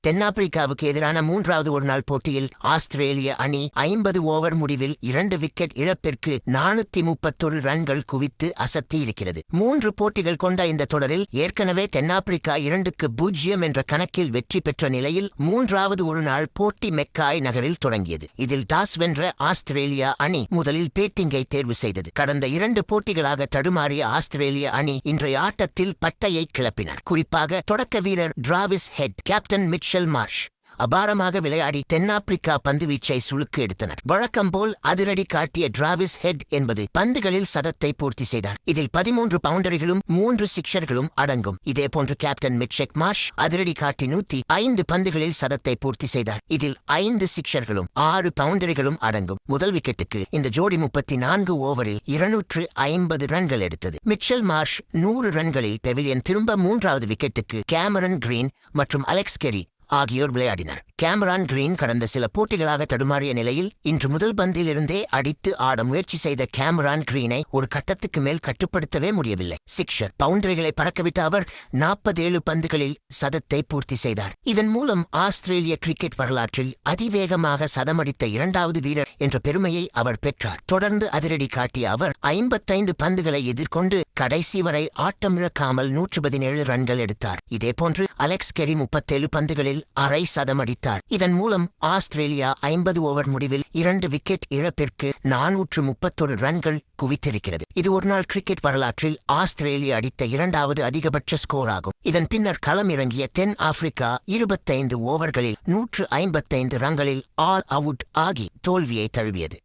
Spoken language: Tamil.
தென்னாப்பிரிக்காவுக்கு எதிரான 3வது ஒருநாள் போட்டியில் ஆஸ்திரேலிய அணி 50 ஓவர் முடிவில் 2 விக்கெட் இழப்பிற்கு 431 ரன்கள் குவித்து அசத்தியிருக்கிறது. 3 போட்டிகள் கொண்ட இந்த தொடரில் ஏற்கனவே தென்னாப்பிரிக்கா 2-0 என்ற கணக்கில் வெற்றி பெற்ற நிலையில் 3வது ஒருநாள் போட்டி மெக்காய் நகரில் தொடங்கியது. இதில் டாஸ் வென்ற ஆஸ்திரேலியா அணி முதலில் பேட்டிங்கை தேர்வு செய்தது. கடந்த 2 போட்டிகளாக தடுமாறிய ஆஸ்திரேலிய அணி இன்றைய ஆட்டத்தில் பட்டையை கிளப்பினர். குறிப்பாக தொடக்க வீரர் Travis head, captain Mitchell Marsh அபாரமாக விளையாடி தென்னாப்பிரிக்கா பந்துவீச்சை சுளுக்கு எடுத்தனர். வழக்கம்போல் அதிரடி காட்டிய டிராவிஸ் ஹெட் என்பது பந்துகளில் சதத்தை பூர்த்தி செய்தார். இதில் 13 பவுண்டரிகளும் 3 சிக்ஸர்களும் அடங்கும். இதேபோன்று கேப்டன் மிச்சல் மார்ஷ் அதிரடி காட்டி 105 பந்துகளில் சதத்தை பூர்த்தி செய்தார். இதில் 5 சிக்ஸர்களும் 6 பவுண்டரிகளும் அடங்கும். முதல் விக்கெட்டுக்கு இந்த ஜோடி 34 ஓவரில் 250 ரன்கள் எடுத்தது. மிச்சல் மார்ஷ் 100 ரன்களில் பெவிலியன் திரும்ப 3வது விக்கெட்டுக்கு கேமரன் கிரீன் மற்றும் அலெக்ஸ் கெரி ஆகியோர் விளையாடினர். கேமரான் கிரீன் கடந்த சில போட்டிகளாக தடுமாறிய நிலையில் இன்று முதல் பந்திலிருந்தே அடித்து ஆட முயற்சி செய்த கேமரான் கிரீனை ஒரு கட்டத்துக்கு மேல் கட்டுப்படுத்தவே முடியவில்லை. சிக்ஸர் பவுண்டரிகளை பறக்கவிட்ட அவர் 47 பந்துகளில் சதத்தை பூர்த்தி செய்தார். இதன் மூலம் ஆஸ்திரேலிய கிரிக்கெட் வரலாற்றில் அதிவேகமாக சதமடித்த 2வது வீரர் என்ற பெருமையை அவர் பெற்றார். தொடர்ந்து அதிரடி காட்டிய அவர் 55 பந்துகளை எதிர்கொண்டு கடைசி வரை ஆட்டமிழக்காமல் 117 ரன்கள் எடுத்தார். இதேபோன்று அலெக்ஸ் கெரி 37 பந்துகளில் அரை சதமடித்தார். இதன் மூலம் ஆஸ்திரேலியா 50 ஓவர் முடிவில் 2 விக்கெட் இழப்பிற்கு 431 ரன்கள் குவித்திருக்கிறது. இது ஒருநாள் கிரிக்கெட் வரலாற்றில் ஆஸ்திரேலியா அடித்த 2வது அதிகபட்ச ஸ்கோர் ஆகும். இதன் பின்னர் களம் இறங்கிய தென் ஆப்பிரிக்கா 25 ஓவர்களில் 155 ரன்களில் ஆல் அவுட் ஆகி தோல்வியை தழுவியது.